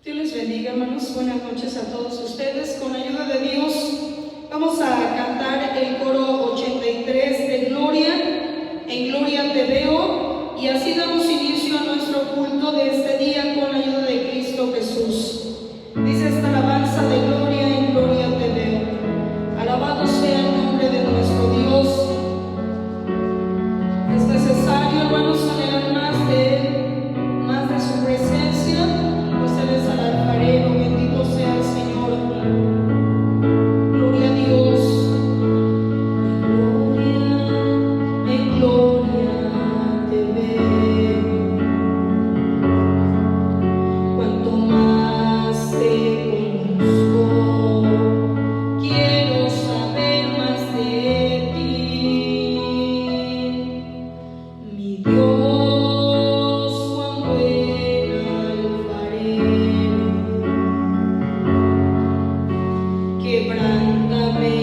Dios les bendiga, hermanos. Buenas noches a todos ustedes. Con la ayuda de Dios vamos a cantar el coro 83 de Gloria. En Gloria te veo. Y así damos inicio a nuestro culto de este día con la ayuda de Cristo Jesús. Dice esta alabanza de Gloria: en Gloria te veo. Alabado sea el nombre de nuestro Dios. Es necesario, hermanos, anhelar más de Él, más de su presencia, pues Él es el alfarero. Bendito sea el Señor. Gloria a Dios. En gloria te veo. Cuanto más te conozco, quiero saber más de ti. Mi Dios, cuán buen alfarero, quebrántame,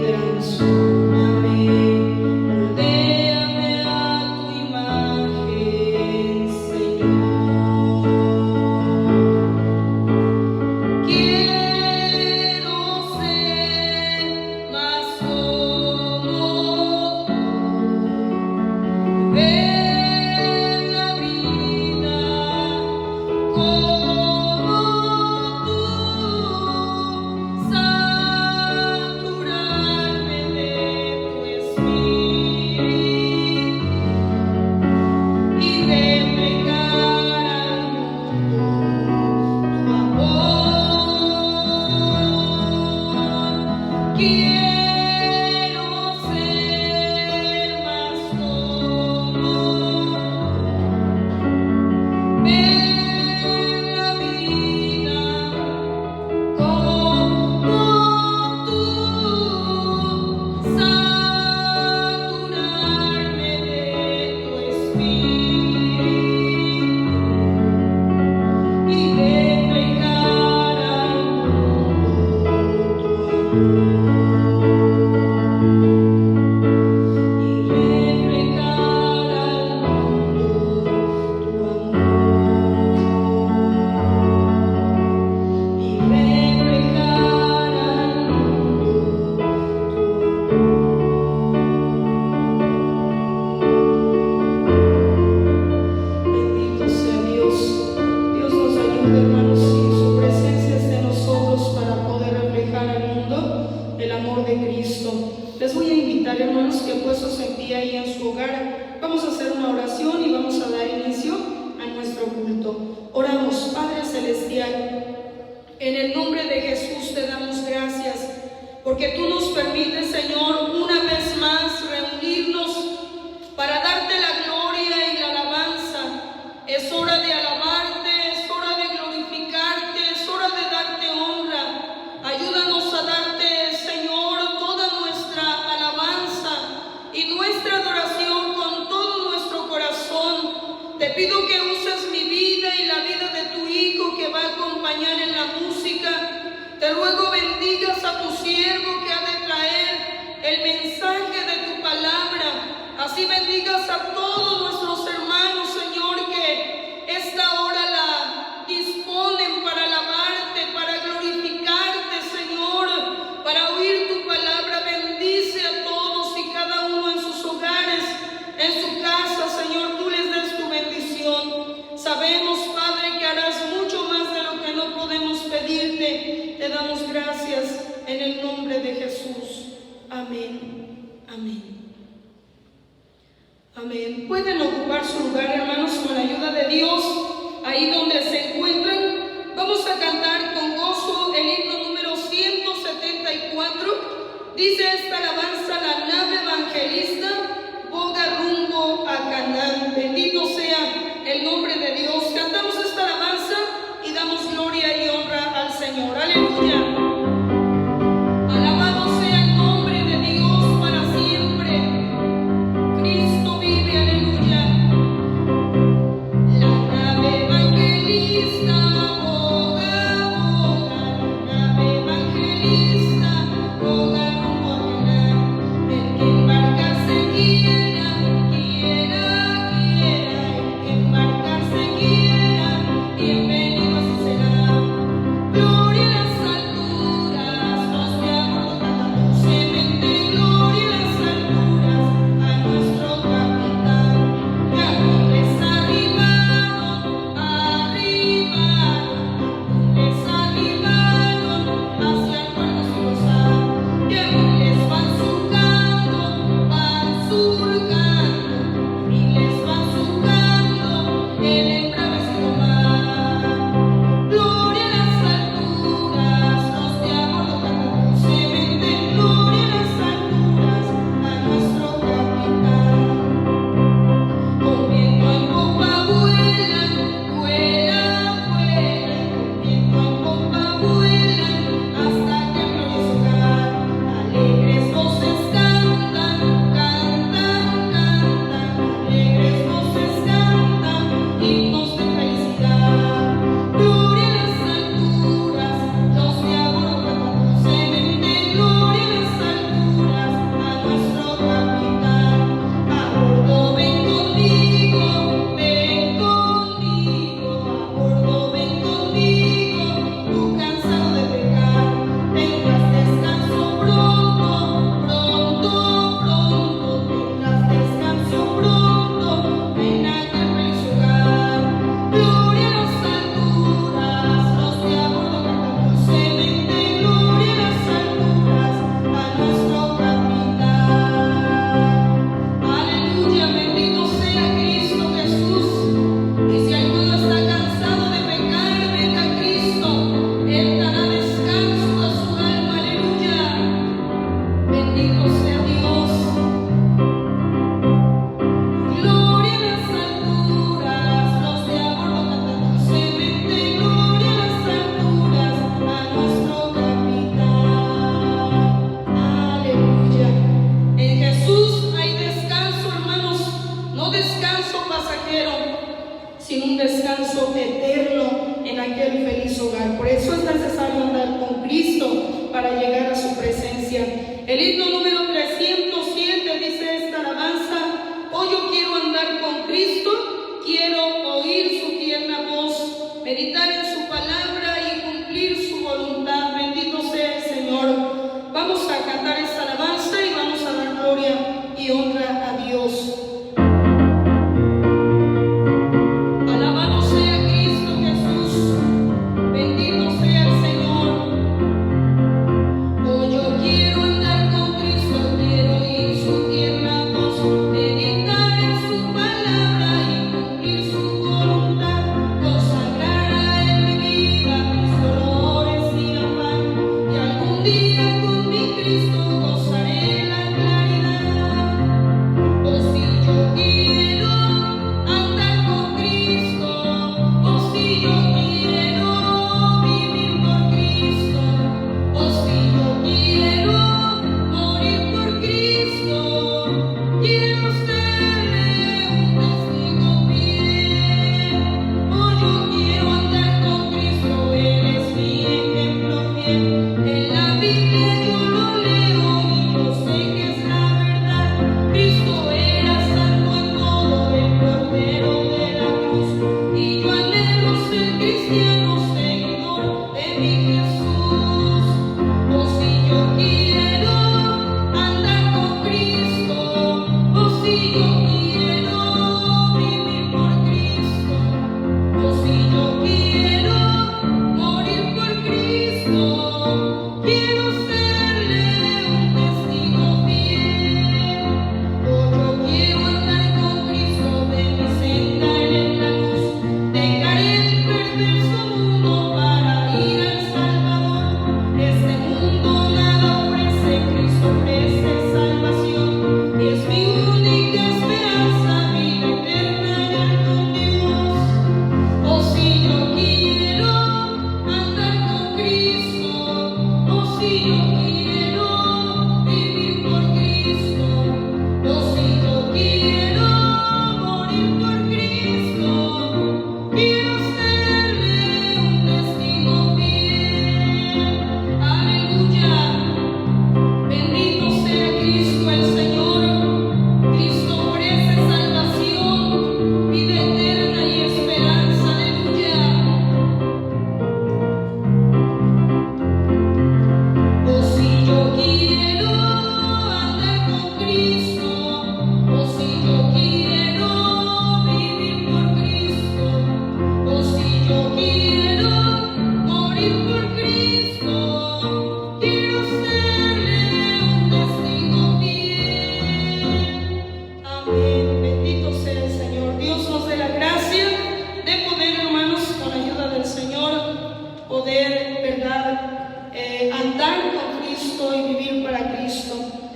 transfórmame, moldéame a tu imagen, Señor. Quiero ser más como tú, ver la vida como tú, saturarme de tu espíritu y reflejar al mundo tu amor. Quiero ser más como tú, ver la vida como tú, saturarme de tu espíritu y reflejar al mundo tu amor. Y reflejar al mundo tu amor. Y reflejar al mundo tu amor. Bendito sea Dios. Dios nos ayude, hermanos, y su presencia esté en nosotros para poder reflejar al mundo el amor de Cristo. Les voy a invitar, hermanos, que puestos en pie ahí en su hogar, vamos a hacer una oración y vamos a dar inicio a nuestro culto. Oramos. Padre Celestial, en el nombre de Jesús te damos gracias porque tú nos permites, Señor, una vez más reunirnos para darte la gloria y la alabanza. Es hora de alabarte, es hora de glorificarte, es hora de darte honra. Ayúdanos a darte, Señor, toda nuestra alabanza y nuestra adoración con todo nuestro corazón. Te pido que uses mi vida y la vida de tu Hijo que va a acompañar en la música. Te ruego bendigas a tu siervo que ha de traer el mensaje de tu palabra. Así bendigas a todos nuestros hermanos, Señor, que esta hora la disponen para alabarte, para glorificarte, Señor, para oír tu palabra. Bendice a todos y cada uno en sus hogares, en su casa, Señor, tú les des tu bendición. Sabemos, Padre, que harás mucho más de lo que no podemos pedirte. Te damos gracias en el nombre de Jesús. Amén. Amén. Amén. Pueden ocupar su lugar, hermanos, con la ayuda de Dios, ahí donde se encuentran. Vamos a cantar con gozo el himno número 174. Dice esta alabanza: la nave evangelista boga rumbo a Canaán. Bendito sea el nombre de Dios. Cantamos esta alabanza y damos gloria y honra al Señor. Aleluya. Alabado sea el nombre de Dios para siempre. Cristo vive, aleluya. La nave evangelista boga, boga. El himno número 307 dice esta alabanza: oh, yo quiero andar con Cristo, quiero oír su tierna voz, meditar en su palabra y cumplir su voluntad. Bendito sea el Señor. Vamos a cantar esta alabanza y vamos a dar gloria y honra a Dios.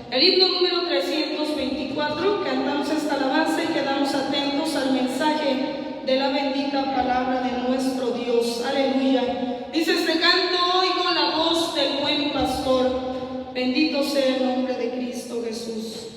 El himno número 324, cantamos esta alabanza y quedamos atentos al mensaje de la bendita palabra de nuestro Dios. Aleluya. Dice este canto: oigo la voz del buen pastor. Bendito sea el nombre de Cristo Jesús.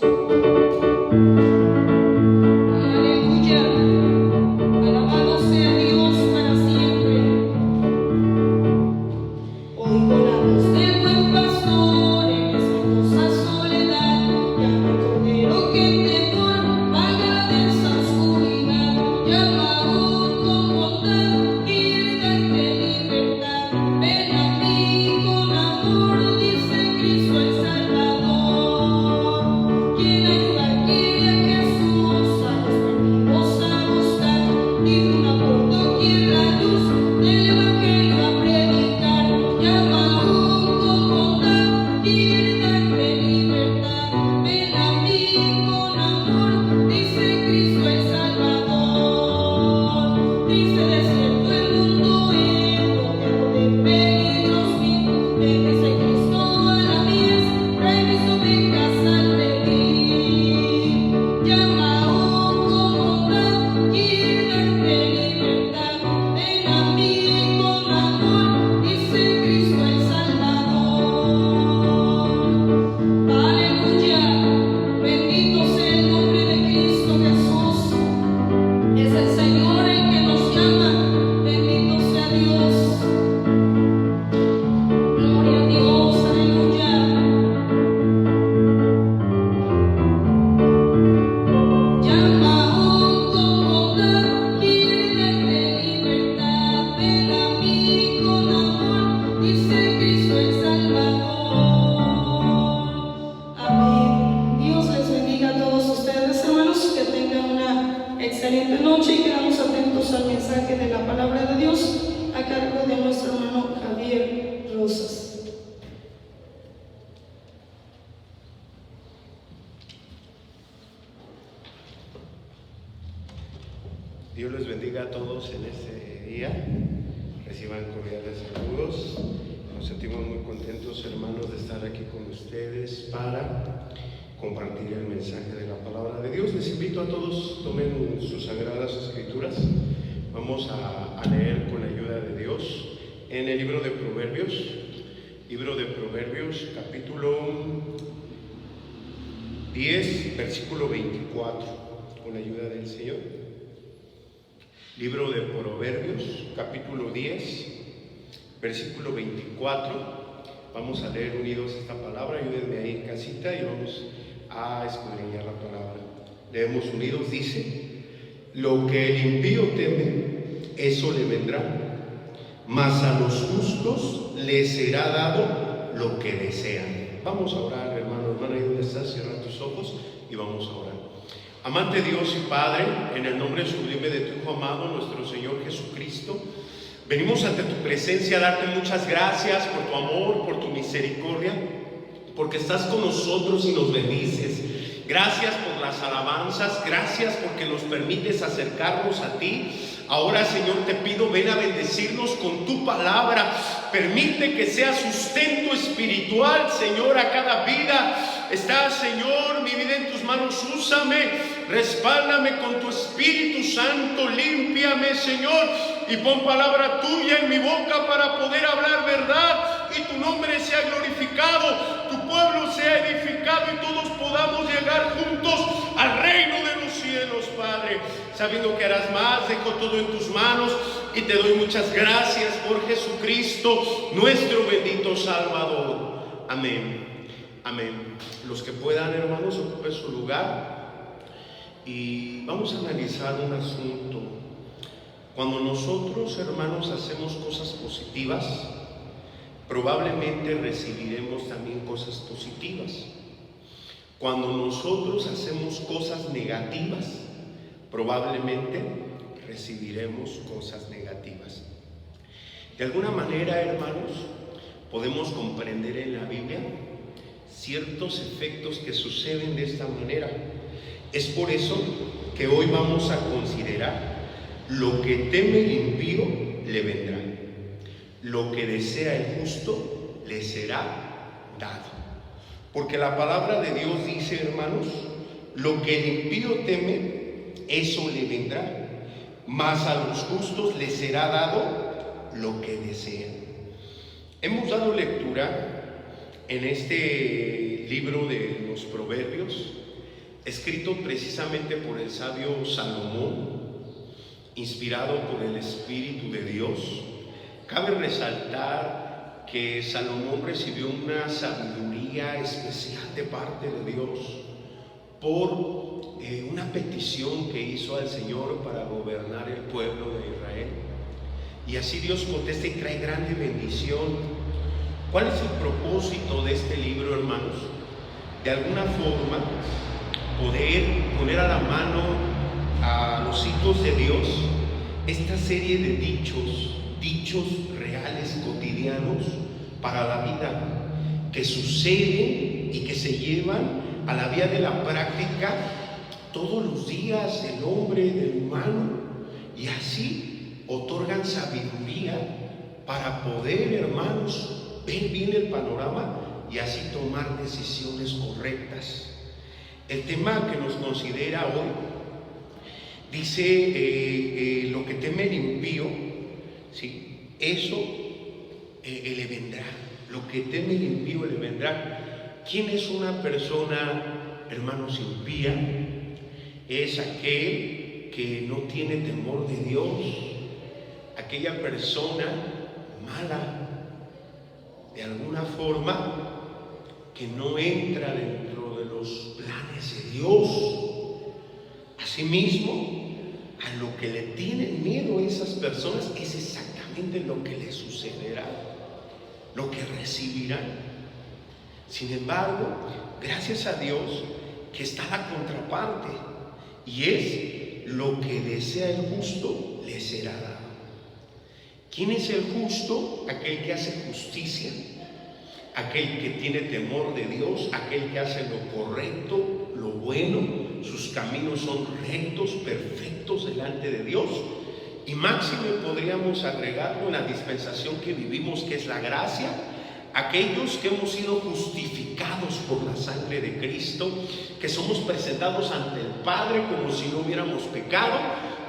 Ven a mí con amor, dice Cristo el Salvador. Dios les bendiga a todos en este día. Reciban cordiales saludos. Nos sentimos muy contentos, hermanos, de estar aquí con ustedes para compartir el mensaje de la palabra de Dios. Les invito a todos, tomen sus sagradas escrituras. Vamos a leer con la ayuda de Dios en el libro de Proverbios, capítulo 10, versículo 24, con la ayuda del Señor. Libro de Proverbios, capítulo 10, versículo 24. Vamos a leer unidos esta palabra. Ayúdenme ahí en casita y vamos a escudriñar la palabra. Leemos unidos. Dice: lo que el impío teme, eso le vendrá, mas a los justos les será dado lo que desean. Vamos a orar, hermano, hermana, ahí donde estás, cierra tus ojos y vamos a orar. Amante Dios y Padre, en el nombre sublime de tu Hijo amado, nuestro Señor Jesucristo, venimos ante tu presencia a darte muchas gracias por tu amor, por tu misericordia, porque estás con nosotros y nos bendices. Gracias por las alabanzas, gracias porque nos permites acercarnos a ti. Ahora, Señor, te pido, ven a bendecirnos con tu palabra. Permite que sea sustento espiritual, Señor, a cada vida. Está, Señor, mi vida en tus manos. Úsame, respáldame con tu Espíritu Santo. Límpiame, Señor, y pon palabra tuya en mi boca para poder hablar verdad y tu nombre sea glorificado, tu pueblo sea edificado y todos podamos llegar juntos al reino de los cielos, Padre. Sabiendo que harás más, dejo todo en tus manos y te doy muchas gracias por Jesucristo, nuestro bendito Salvador. Amén. Amén. Los que puedan, hermanos, ocupen su lugar y vamos a analizar un asunto. Cuando nosotros, hermanos, hacemos cosas positivas, probablemente recibiremos también cosas positivas. Cuando nosotros hacemos cosas negativas, probablemente recibiremos cosas negativas. De alguna manera, hermanos, podemos comprender en la Biblia ciertos efectos que suceden de esta manera. Es por eso que hoy vamos a considerar: lo que teme el impío le vendrá, lo que desea el justo le será dado. Porque la palabra de Dios dice, hermanos, lo que el impío teme, eso le vendrá, mas a los justos les será dado lo que desean. Hemos dado lectura en este libro de los Proverbios, escrito precisamente por el sabio Salomón, inspirado por el Espíritu de Dios. Cabe resaltar que Salomón recibió una sabiduría especial de parte de Dios por una petición que hizo al Señor para gobernar el pueblo de Israel. Y así Dios contesta y trae grande bendición. ¿Cuál es el propósito de este libro, hermanos? De alguna forma, poder poner a la mano a los hijos de Dios esta serie de dichos reales, cotidianos para la vida, que suceden y que se llevan a la vía de la práctica todos los días del hombre, del humano, y así otorgan sabiduría para poder, hermanos, ver bien el panorama y así tomar decisiones correctas. El tema que nos considera hoy dice: lo que teme el impío, ¿sí? Eso le vendrá. Lo que teme el impío le vendrá. ¿Quién es una persona, hermanos, impía? Es aquel que no tiene temor de Dios, aquella persona mala, de alguna forma, que no entra dentro de los planes de Dios. Asimismo, a lo que le tienen miedo a esas personas es exactamente lo que les sucederá, lo que recibirán. Sin embargo, gracias a Dios que está la contraparte, y es: lo que desea el justo le será dado. ¿Quién es el justo? Aquel que hace justicia, aquel que tiene temor de Dios, aquel que hace lo correcto, lo bueno, sus caminos son rectos, perfectos delante de Dios. Y máxime podríamos agregarlo en la dispensación que vivimos, que es la gracia, aquellos que hemos sido justificados por la sangre de Cristo, que somos presentados ante el Padre como si no hubiéramos pecado,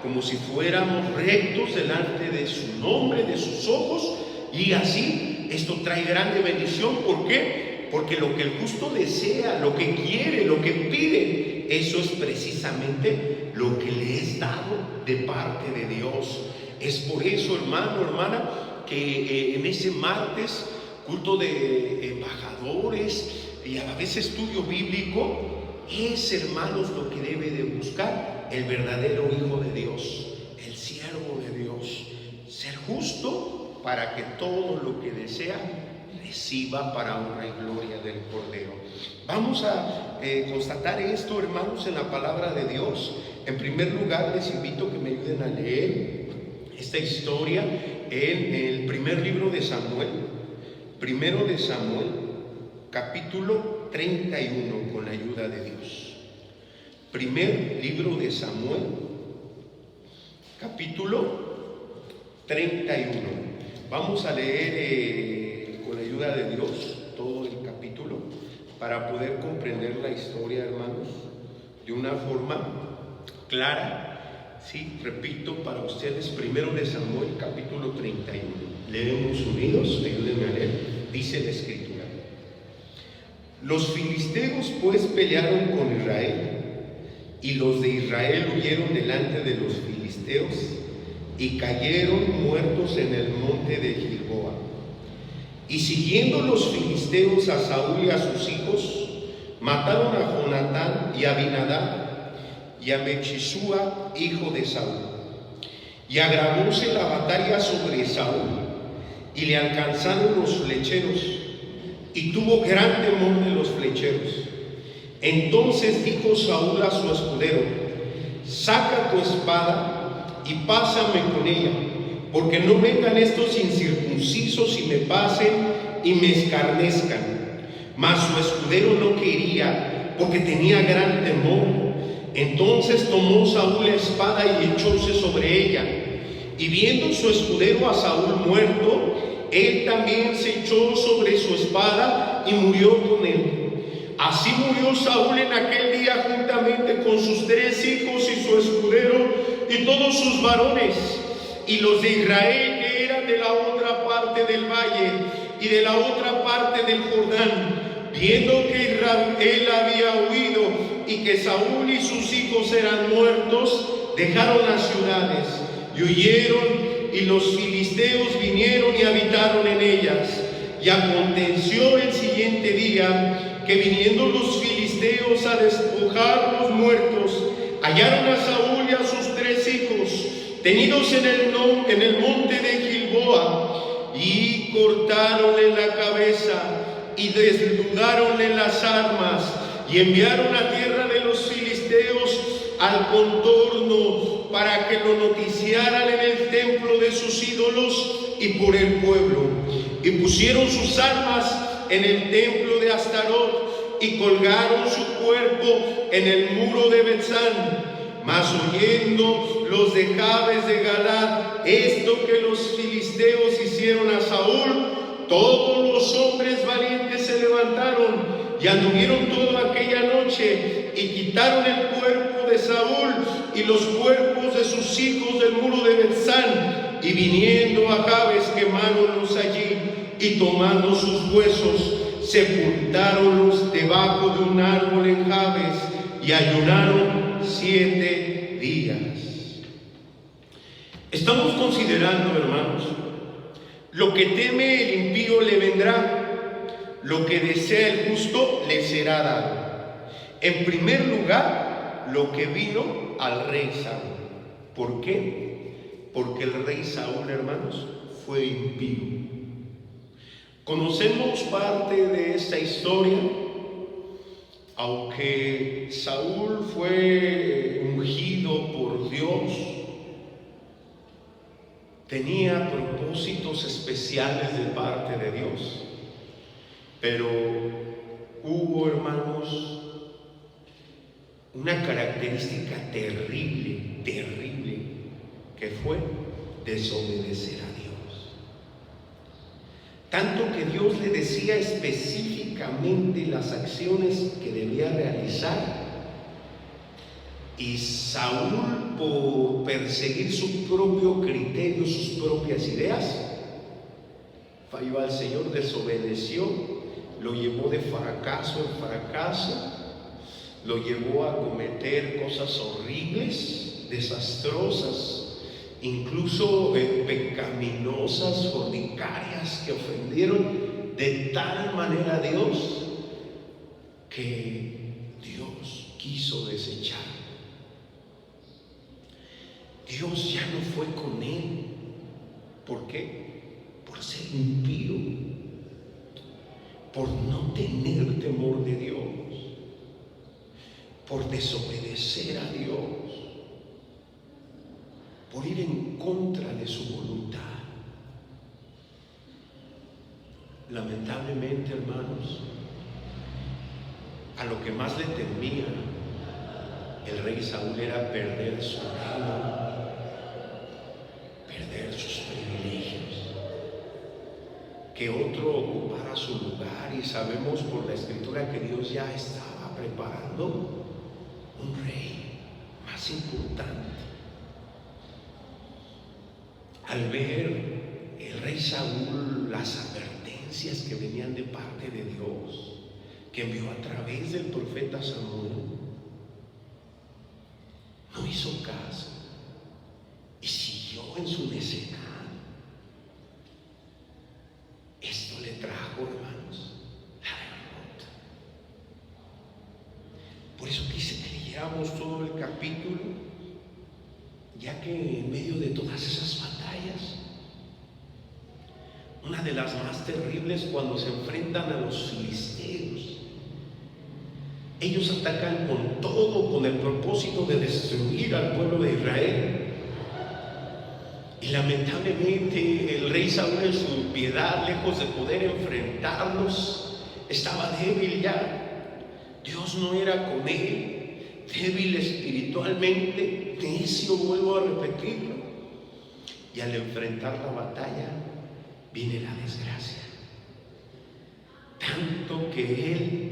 como si fuéramos rectos delante de su nombre, de sus ojos, y así esto trae grande bendición. ¿Por qué? Porque lo que el justo desea, lo que quiere, lo que pide, eso es precisamente lo que le es dado de parte de Dios. Es por eso, hermano, hermana, que en ese martes, culto de embajadores y a la vez estudio bíblico, es, hermanos, lo que debe de buscar el verdadero Hijo de Dios, el siervo de Dios, ser justo para que todo lo que desea reciba para honra y gloria del Cordero. Vamos a constatar esto, hermanos, en la palabra de Dios. En primer lugar, les invito a que me ayuden a leer esta historia en el primer libro de Samuel, primero de Samuel, capítulo 31, con la ayuda de Dios. Primer libro de Samuel, capítulo 31. Vamos a leer con la ayuda de Dios todo el capítulo para poder comprender la historia, hermanos, de una forma clara. Sí, repito para ustedes, primero de Samuel, capítulo 31. Leemos unidos, ayúdenme a leer. Dice la Escritura: los filisteos pues pelearon con Israel, y los de Israel huyeron delante de los filisteos y cayeron muertos en el monte de Gilboa. Y siguiendo los filisteos a Saúl y a sus hijos, mataron a Jonatán y a Abinadab y a Mechisúa, hijo de Saúl. Y agravóse la batalla sobre Saúl, y le alcanzaron los flecheros, y tuvo gran temor de los flecheros. Entonces dijo Saúl a su escudero: saca tu espada y pásame con ella, porque no vengan estos incircuncisos y me pasen y me escarnezcan. Mas su escudero no quería, porque tenía gran temor. Entonces tomó Saúl la espada y echóse sobre ella. Y viendo su escudero a Saúl muerto, él también se echó sobre su espada y murió con él. Así murió Saúl en aquel día juntamente con sus 3 hijos y su escudero y todos sus varones. Y los de Israel que eran de la otra parte del valle y de la otra parte del Jordán, viendo que Israel había huido y que Saúl y sus hijos eran muertos, dejaron las ciudades y huyeron, y los filisteos vinieron y habitaron en ellas. Y aconteció el siguiente día que, viniendo los filisteos a despojar los muertos, hallaron a Saúl y a sus 3 hijos tenidos en el monte de Gilboa, y cortáronle la cabeza y desnudáronle las armas, y enviaron a tierra de los filisteos al contorno para que lo noticiaran en el templo de sus ídolos y por el pueblo. Y pusieron sus armas en el templo de Astarot y colgaron su cuerpo en el muro de Betzán. Mas oyendo los de Jabes de Galad esto que los filisteos hicieron a Saúl, todos los hombres valientes se levantaron y anduvieron toda aquella noche y quitaron el cuerpo de Saúl y los cuerpos de sus hijos del muro de Betzán, y viniendo a Jabes quemáronlos allí, y tomando sus huesos sepultáronlos debajo de un árbol en Jabes, y ayunaron 7 días. Estamos considerando, hermanos, lo que teme el impío le vendrá, lo que desea el justo le será dado. En primer lugar, lo que vino al rey Saúl. ¿Por qué? Porque el rey Saúl, hermanos, fue impío. Conocemos parte de esta historia. Aunque Saúl fue ungido por Dios, tenía propósitos especiales de parte de Dios. Pero hubo, hermanos, una característica terrible, que fue desobedecer a Dios. Tanto que Dios le decía específicamente las acciones que debía realizar, y Saúl, por perseguir su propio criterio, sus propias ideas, falló al Señor, desobedeció, lo llevó de fracaso en fracaso, lo llevó a cometer cosas horribles, desastrosas, incluso pecaminosas, fornicarias, que ofendieron de tal manera a Dios que Dios quiso desechar. Dios ya no fue con él. ¿Por qué? Por ser impío, por no tener temor de Dios, por desobedecer a Dios, por ir en contra de su voluntad. Lamentablemente, hermanos, a lo que más le temía el rey Saúl era perder su reino, perder sus privilegios, que otro ocupara su lugar. Y sabemos por la Escritura que Dios ya estaba preparando un rey más importante. Al ver el rey Saúl las advertencias que venían de parte de Dios, que envió a través del profeta Samuel, no hizo caso y siguió en su necedad. Esto le trajo, hermanos, la derrota. Por eso quise que leyéramos todo el capítulo, ya que en medio de todas esas batallas, una de las más terribles, cuando se enfrentan a los filisteos, ellos atacan con todo, con el propósito de destruir al pueblo de Israel. Y lamentablemente el rey Saúl, en su piedad, lejos de poder enfrentarlos, estaba débil ya. Dios no era con él, débil espiritualmente, necio, vuelvo a repetirlo. Y al enfrentar la batalla, viene la desgracia. Tanto que él,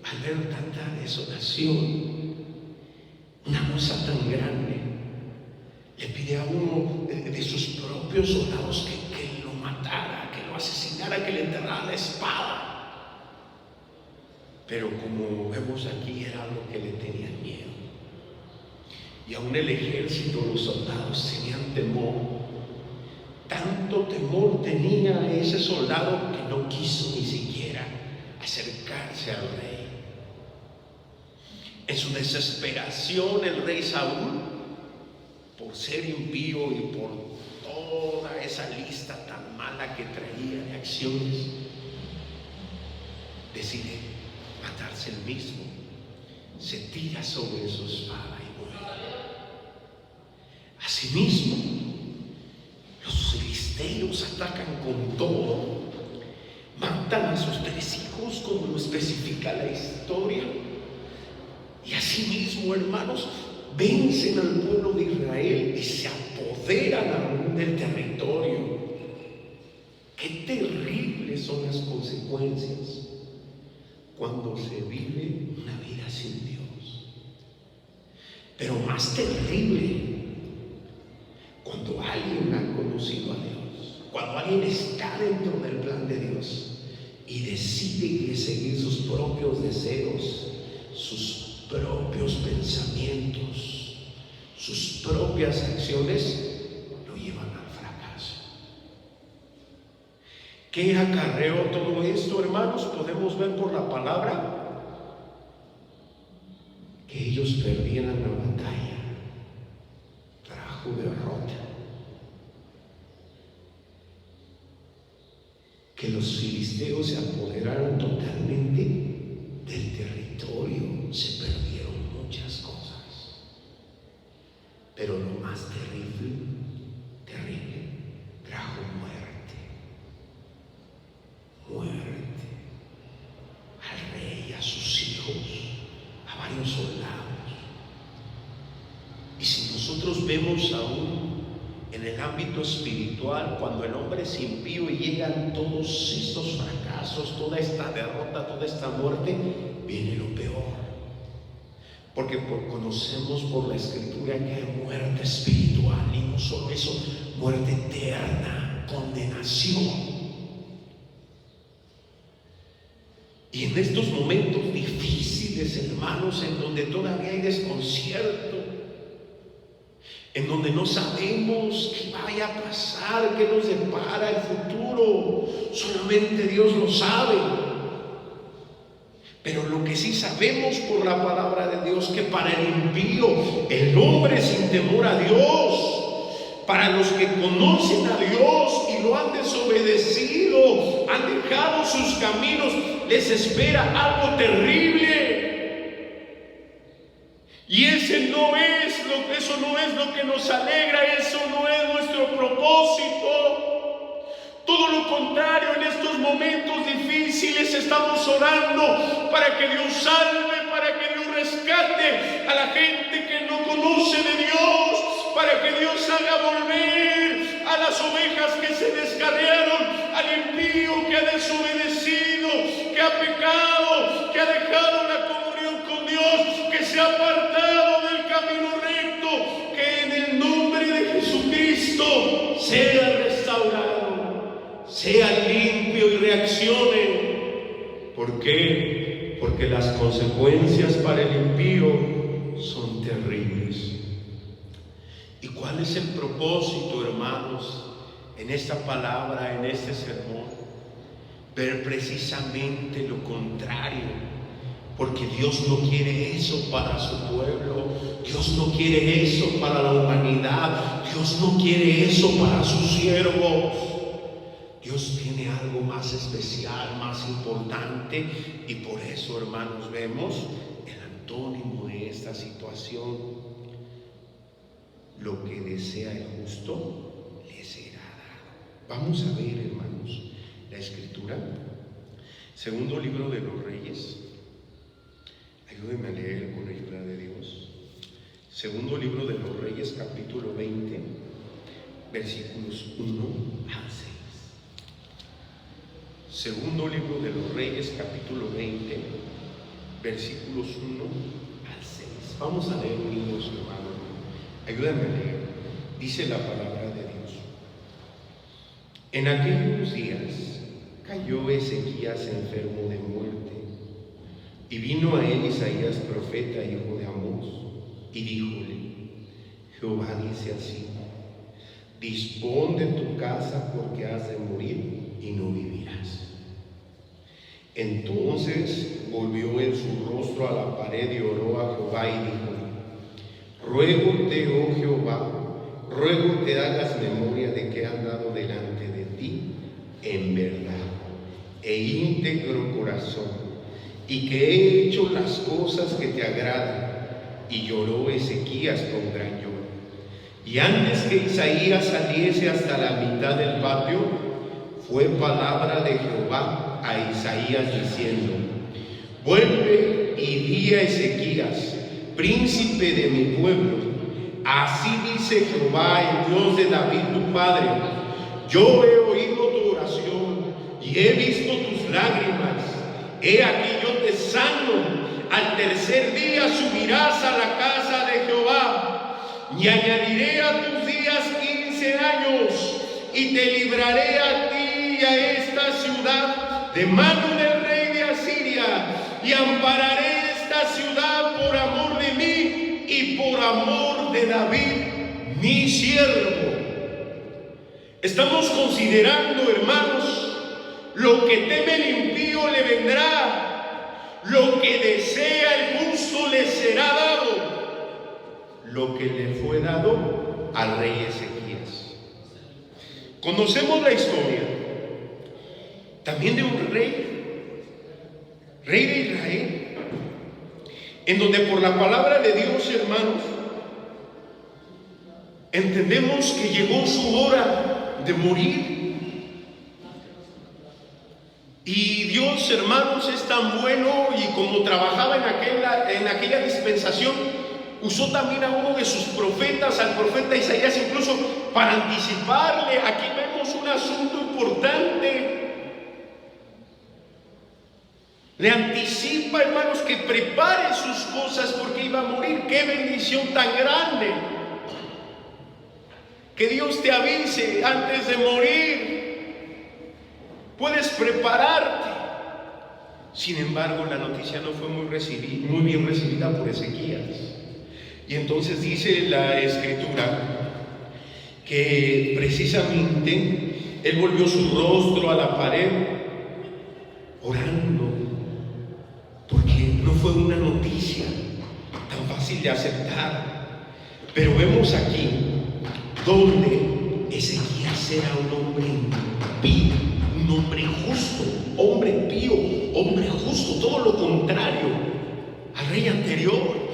al ver tanta desolación, una cosa tan grande, le pide a uno de sus propios soldados que lo matara, que lo asesinara, que le enterrara la espada. Pero como vemos aquí, era algo que le tenían miedo. Y aún el ejército, los soldados tenían temor. Tanto temor tenía ese soldado que no quiso ni siquiera acercarse al rey. En su desesperación, el rey Saúl, por ser impío y por toda esa lista tan mala que traía de acciones, decide matarse él mismo. Se tira sobre su espada y muere. Asimismo, los filisteos atacan con todo, matan a sus 3 hijos, como lo especifica la historia. Y asimismo, hermanos, vencen al pueblo de Israel y se apoderan aún del territorio. Qué terribles son las consecuencias cuando se vive una vida sin Dios. Pero más terrible cuando alguien ha conocido a Dios, cuando alguien está dentro del plan de Dios y decide seguir sus propios deseos, sus propios pensamientos, sus propias acciones, lo llevan al fracaso. ¿Qué acarreó todo esto, hermanos? Podemos ver por la palabra que ellos perdieran la batalla, trajo derrota, que los filisteos se apoderaron totalmente del territorio, se perdieron muchas cosas. Pero lo más terrible, trajo muerte. hijos, a varios soldados. Y si nosotros vemos aún en el ámbito espiritual, cuando el hombre es impío y llegan todos estos fracasos, toda esta derrota, toda esta muerte, viene lo peor. Porque conocemos por la Escritura que hay muerte espiritual, y no solo eso, muerte eterna, condenación. Y en estos momentos difíciles, hermanos, en donde todavía hay desconcierto, en donde no sabemos qué vaya a pasar, qué nos depara el futuro, solamente Dios lo sabe. Pero lo que sí sabemos por la palabra de Dios, que para el impío, el hombre sin temor a Dios, para los que conocen a Dios y lo han desobedecido, han dejado sus caminos, les espera algo terrible. Y eso no es lo que nos alegra, eso no es nuestro propósito. Todo lo contrario, en estos momentos difíciles estamos orando para que Dios salve, para que Dios rescate a la gente que no conoce de Dios, para que Dios haga volver a las ovejas que se descarriaron, al impío que ha desobedecido, que ha pecado, que ha dejado la comunión con Dios, que se ha apartado del camino recto, que en el nombre de Jesucristo sea restaurado, sea limpio y reaccione. ¿Por qué? Porque las consecuencias para el impío son terribles. ¿Y cuál es el propósito, hermanos, en esta palabra, en este sermón? Ver precisamente lo contrario. Porque Dios no quiere eso para su pueblo. Dios no quiere eso para la humanidad. Dios no quiere eso para sus siervos. Dios tiene algo más especial, más importante. Y por eso, hermanos, vemos el antónimo de esta situación. Lo que desea el justo le será dado. Vamos a ver, hermanos, la Escritura. Segundo libro de los Reyes. Ayúdenme a leer con ayuda de Dios. Segundo libro de los Reyes, capítulo 20, versículos 1 al 6. Segundo libro de los Reyes, capítulo 20, versículos 1 al 6. Vamos a leer unidos, hermano. Ayúdame a leer. Dice la palabra de Dios. En aquellos días cayó Ezequías enfermo de muerte, y vino a él Isaías profeta, hijo de Amós, y díjole: Jehová dice así: dispón de tu casa, porque has de morir y no vivirás. Entonces volvió él su rostro a la pared y oró a Jehová y dijo: ruégote, oh Jehová, ruego te hagas memoria de que he andado delante de ti en verdad e íntegro corazón, y que he hecho las cosas que te agradan. Y lloró Ezequías con gran lloro. Y antes que Isaías saliese hasta la mitad del patio, fue palabra de Jehová a Isaías diciendo: vuelve y di a Ezequías, príncipe de mi pueblo, así dice Jehová, el Dios de David tu padre: yo he oído tu oración y he visto tus lágrimas. He aquí yo te sano. Al tercer día subirás a la casa de Jehová, y añadiré a tus días 15 años, y te libraré a ti y a esta ciudad de mano del rey de Asiria, y ampararé esta ciudad por amor de mí y por amor de David, mi siervo. Estamos considerando, hermanos, lo que teme el impío le vendrá. Lo que desea el justo le será dado. Lo que le fue dado al rey Ezequías. Conocemos la historia también de un rey de Israel, en donde por la palabra de Dios, hermanos, entendemos que llegó su hora de morir. Y Dios Dios, hermanos, es tan bueno, y como trabajaba en aquella dispensación, usó también a uno de sus profetas, al profeta Isaías, incluso para anticiparle. Aquí vemos un asunto importante. Le anticipa, hermanos, que prepare sus cosas porque iba a morir. ¡Qué bendición tan grande! Que Dios te avise antes de morir. Puedes prepararte. Sin embargo, la noticia no fue muy bien recibida por Ezequías. Y entonces dice la Escritura que precisamente él volvió su rostro a la pared orando, porque no fue una noticia tan fácil de aceptar. Pero vemos aquí donde Ezequías era un hombre pío, un hombre justo, hombre pío, hombre justo, todo lo contrario al rey anterior.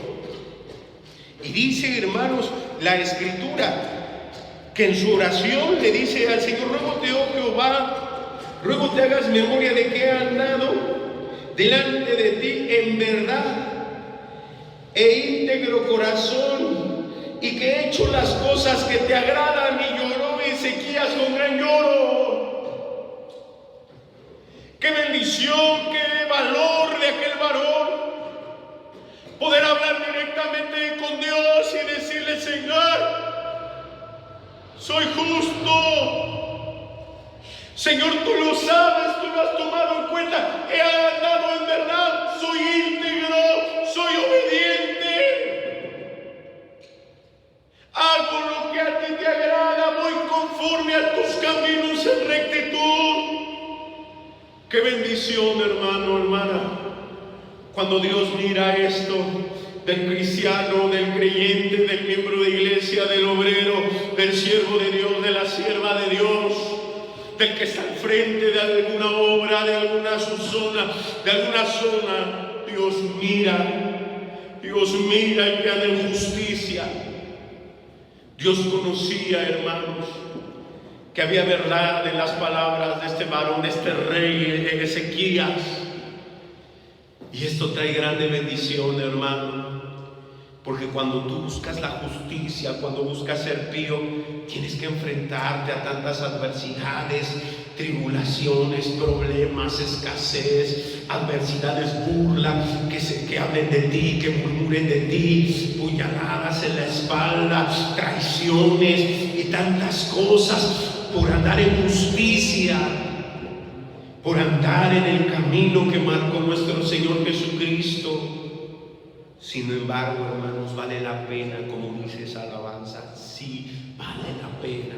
Y dice, hermanos, la Escritura que en su oración le dice al Señor: ruégote, oh Jehová, ruego te hagas memoria de que he andado delante de ti en verdad e íntegro corazón, y que he hecho las cosas que te agradan. Y lloró Ezequías con gran lloro. ¡Qué bendición, qué valor de aquel varón! Poder hablar directamente con Dios y decirle: Señor, soy justo. Señor, tú lo sabes, tú lo has tomado en cuenta. He andado en verdad, soy íntegro, soy obediente. Hago lo que a ti te agrada, voy conforme a tus caminos en rectitud. Qué bendición, hermano, hermana, cuando Dios mira esto del cristiano, del creyente, del miembro de iglesia, del obrero, del siervo de Dios, de la sierva de Dios, del que está al frente de alguna obra, de alguna zona. Dios mira el que anda en justicia. Dios conocía, hermanos, que había verdad en las palabras de este varón, de este rey Ezequías. Y esto trae grande bendición, hermano, porque cuando tú buscas la justicia, cuando buscas ser pío, tienes que enfrentarte a tantas adversidades, tribulaciones, problemas, escasez, adversidades, burla, que hablen de ti, que murmuren de ti, puñaladas en la espalda, traiciones y tantas cosas por andar en justicia, por andar en el camino que marcó nuestro Señor Jesucristo. Sin embargo, hermanos, vale la pena, como dice esa alabanza, sí, vale la pena.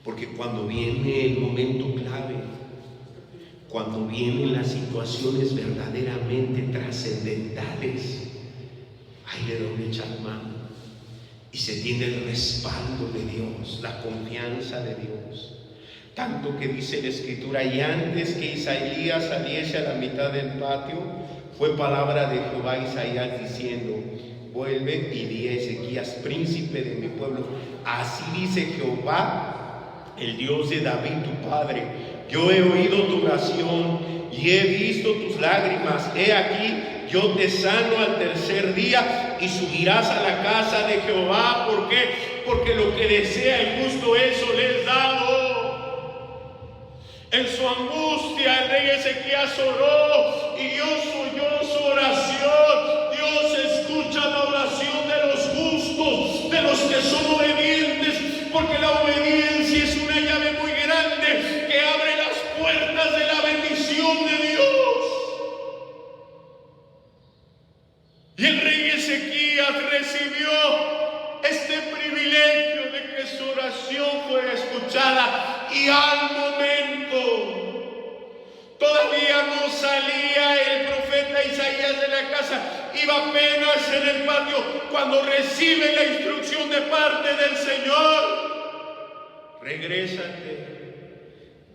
Porque cuando viene el momento clave, cuando vienen las situaciones verdaderamente trascendentales, hay de dónde echar mano. Y se tiene el respaldo de Dios, la confianza de Dios. Tanto que dice la Escritura: y antes que Isaías saliese a la mitad del patio, fue palabra de Jehová a Isaías diciendo: vuelve y di a Ezequías, príncipe de mi pueblo, así dice Jehová, el Dios de David tu padre: yo he oído tu oración y he visto tus lágrimas. He aquí, yo te sano al tercer día y subirás a la casa de Jehová. ¿Por qué? Porque lo que desea el justo, eso le es dado. En su angustia el rey Ezequías oró y Dios oyó su oración. Dios escucha la oración de los justos, de los que son obedientes, porque la obediencia es una llave muy grande que abre las puertas de la bendición de Dios. Y el rey Ezequías recibió este privilegio de que su oración fuera escuchada. Y al momento, todavía no salía el profeta Isaías de la casa, iba apenas en el patio cuando recibe la instrucción de parte del Señor: regrésate,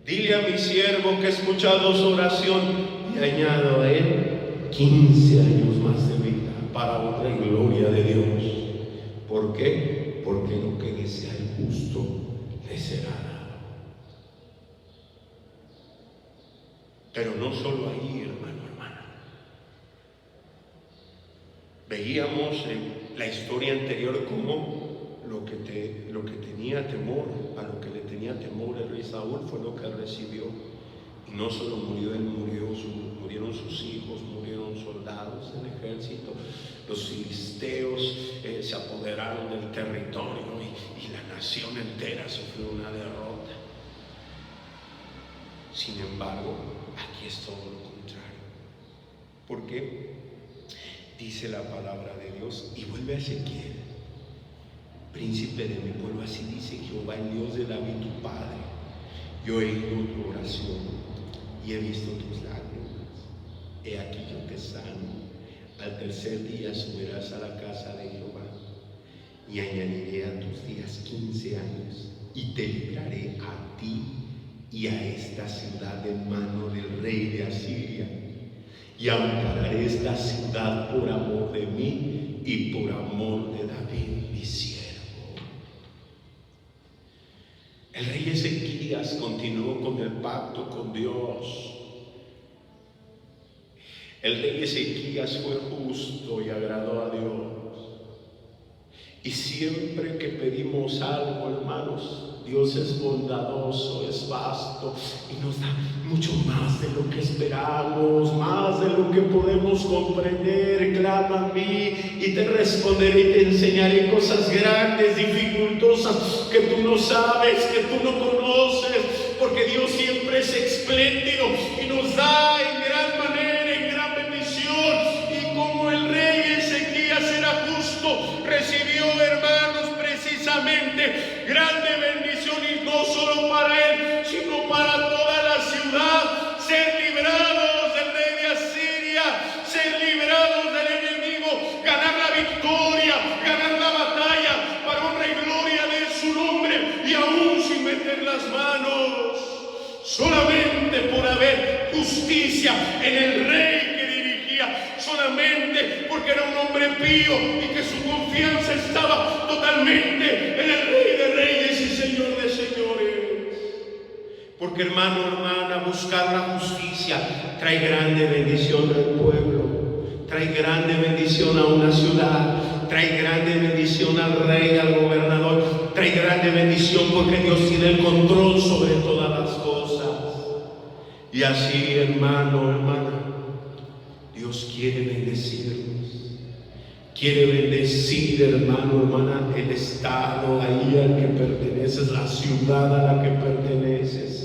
dile a mi siervo que he escuchado su oración y añado a él 15 años más de vida para honra y gloria de Dios. ¿Por qué? Porque lo que desea el justo le será dado. Pero no solo ahí, hermano, hermana. Veíamos en la historia anterior cómo lo que tenía temor, a lo que le tenía temor el rey Saúl fue lo que él recibió. Y no solo murió él, murieron sus hijos, murieron soldados del ejército. Los filisteos se apoderaron del territorio y la nación entera sufrió una derrota. Sin embargo, aquí es todo lo contrario. ¿Por qué? Dice la palabra de Dios, y vuelve a Ezequiel: príncipe de mi pueblo, así dice Jehová, el Dios de David tu padre, yo he oído tu oración y he visto tus lágrimas. He aquí yo te sano. Al tercer día subirás a la casa de Jehová y añadiré a tus días 15 años y te libraré a ti y a esta ciudad de mano del rey de Asiria, y ampararé esta ciudad por amor de mí y por amor de David mi siervo. El rey Ezequías continuó con el pacto con Dios. El rey Ezequías fue justo y agradó a Dios. Y siempre que pedimos algo, hermanos, Dios es bondadoso, es vasto y nos da mucho más de lo que esperamos, más de lo que podemos comprender. Clama a mí y te responderé y te enseñaré cosas grandes, dificultosas, que tú no sabes, que tú no conoces, porque Dios siempre es espléndido y nos da en gran manera, en gran bendición. Y como el rey Ezequías era justo, recibió, hermanos, precisamente grande bendición, y no solo para él, sino para toda la ciudad. Ser librados del rey de Asiria, ser librados del enemigo, ganar la victoria, ganar la batalla para honra y gloria de su nombre, y aún sin meter las manos, solamente por haber justicia en el rey que dirigía, solamente porque era un hombre pío y que su confianza estaba totalmente en el Rey de Reyes y Señor de Señores. Porque, hermano, hermana, buscar la justicia trae grande bendición al pueblo, trae grande bendición a una ciudad, trae grande bendición al rey, al gobernador, trae grande bendición porque Dios tiene el control sobre todas las cosas. Y así, hermano, hermana, Dios quiere bendecirnos. Quiere bendecir, hermano, hermana, el estado ahí al que perteneces, la ciudad a la que perteneces.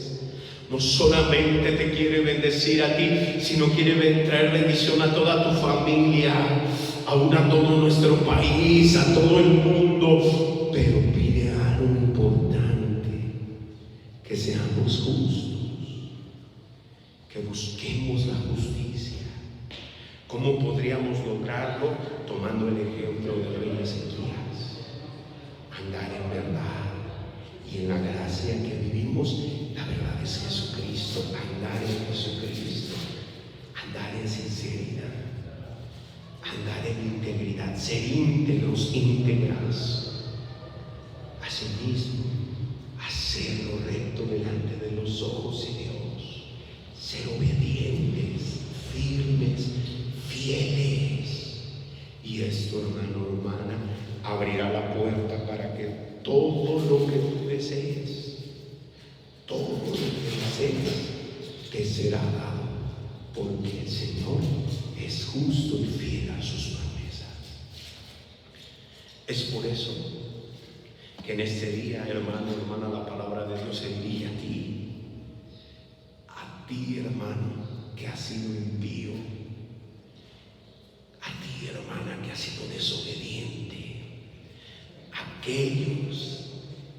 No solamente te quiere bendecir a ti, sino quiere traer bendición a toda tu familia, aún a todo nuestro país, a todo el mundo. Pero pide algo importante: que seamos justos, que busquemos la justicia. ¿Cómo podríamos lograrlo? Tomando el ejemplo del rey Ezequías. Andar en verdad y en la gracia que vivimos. La verdad es Jesucristo. Andar en Jesucristo, andar en sinceridad, andar en integridad, ser íntegros, íntegras. Asimismo, hacer lo recto delante de los ojos de Dios, ser obedientes, firmes, fieles. Y esto, hermano, hermana, abrirá la puerta para que todo lo que tú desees, todo lo que desees, te será dado, porque el Señor es justo y fiel a sus promesas. Es por eso que en este día, hermano, hermana, la palabra de Dios se dirige a ti, hermano, que has sido impío, a ti, hermana, que has sido desobediente, aquellos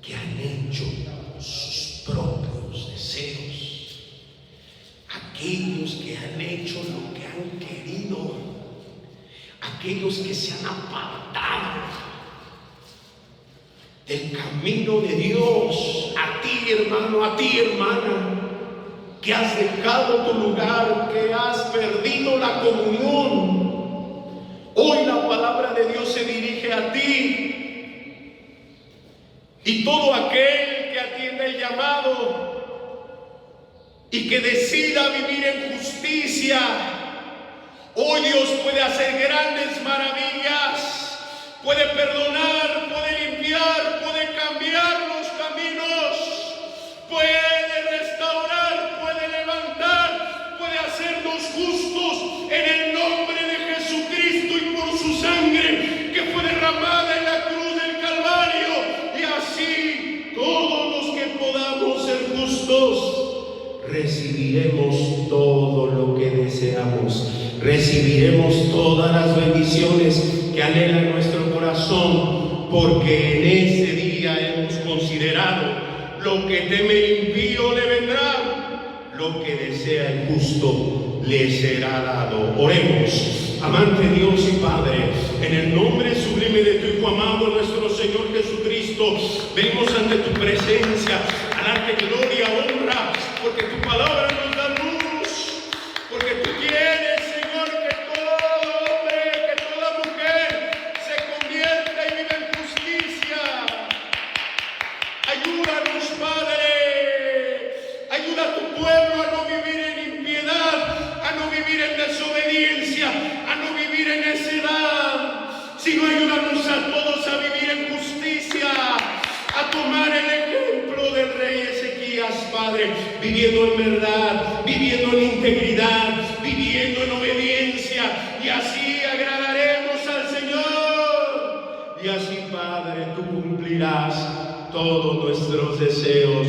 que han hecho sus propios deseos, aquellos que han hecho lo que han querido, aquellos que se han apartado del camino de Dios. A ti, hermano, a ti, hermana, que has dejado tu lugar, que has perdido la comunión. Hoy la palabra de Dios se dirige a ti. Y todo aquel que atienda el llamado y que decida vivir en justicia, hoy Dios puede hacer grandes maravillas, puede perdonar, puede limpiar, puede cambiar los caminos, puede restaurar, puede levantar, puede hacernos justos en el nombre de Jesucristo y por su sangre que fue derramada en la cruz del Calvario. Y así todos los que podamos ser justos recibiremos todo lo que deseamos, recibiremos todas las bendiciones que anhela nuestro corazón, porque en ese día hemos considerado: lo que teme el impío le vendrá, lo que desea el justo le será dado. Oremos. Amante Dios y Padre, en el nombre sublime de tu Hijo amado, nuestro Señor Jesucristo, venimos ante tu presencia a darte gloria, honra, porque tu palabra nos da luz, porque tú quieres, Señor, que todo hombre, que toda mujer se convierta y viva en justicia. Ayúdanos, Padre, ayuda a tu pueblo a no vivir en impiedad, a no vivir en desobediencia, a no vivir en necedad, sino ayúdanos a todos a vivir en justicia, a tomar el ejemplo del rey Ezequías, Padre, viviendo en verdad, viviendo en integridad, viviendo en obediencia, y así agradaremos al Señor. Y así, Padre, tú cumplirás todos nuestros deseos,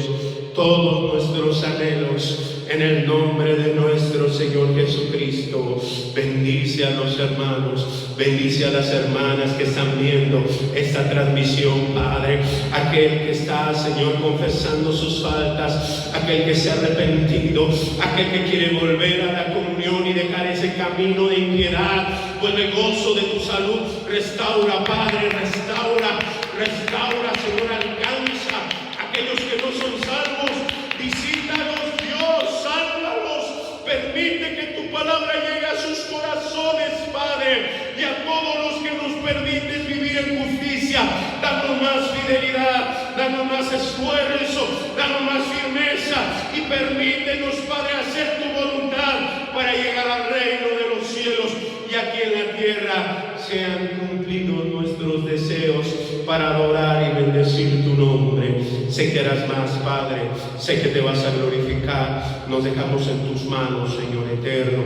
todos nuestros anhelos, en el nombre de nuestro Señor Jesucristo. Bendice a los hermanos, bendice a las hermanas que están viendo esta transmisión, Padre. Aquel que está, Señor, confesando sus faltas, aquel que se ha arrepentido, aquel que quiere volver a la comunión y dejar ese camino de impiedad, vuelve el gozo de tu salud. Restaura, Padre, restaura, restaura, Señor, alcanza a aquellos que no son salvos. Visítalos, Dios, sálvalos, permite que tu palabra llegue a sus corazones, Padre, y a todos los que nos permites vivir en justicia. Danos más fidelidad, danos más esfuerzo, danos más firmeza, y permítenos, Padre, hacer tu voluntad para llegar al reino de los cielos, y aquí en la tierra sean cumplidos nuestros deseos para adorar y bendecir tu nombre. Sé que harás más, Padre, sé que te vas a glorificar. Nos dejamos en tus manos, Señor eterno.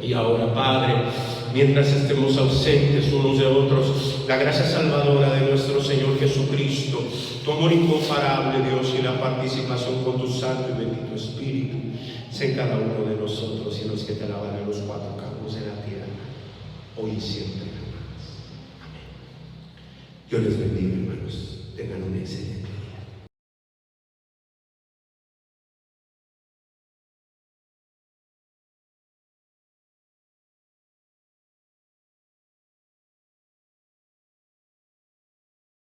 Y ahora, Padre, mientras estemos ausentes unos de otros, la gracia salvadora de nuestro Señor Jesucristo, tu amor incomparable, Dios, y la participación con tu Santo y bendito Espíritu, sea en cada uno de nosotros y en los que te alaban a los cuatro campos de la tierra, hoy y siempre. Amén. Dios les bendiga, hermanos. Tengan un excelente día.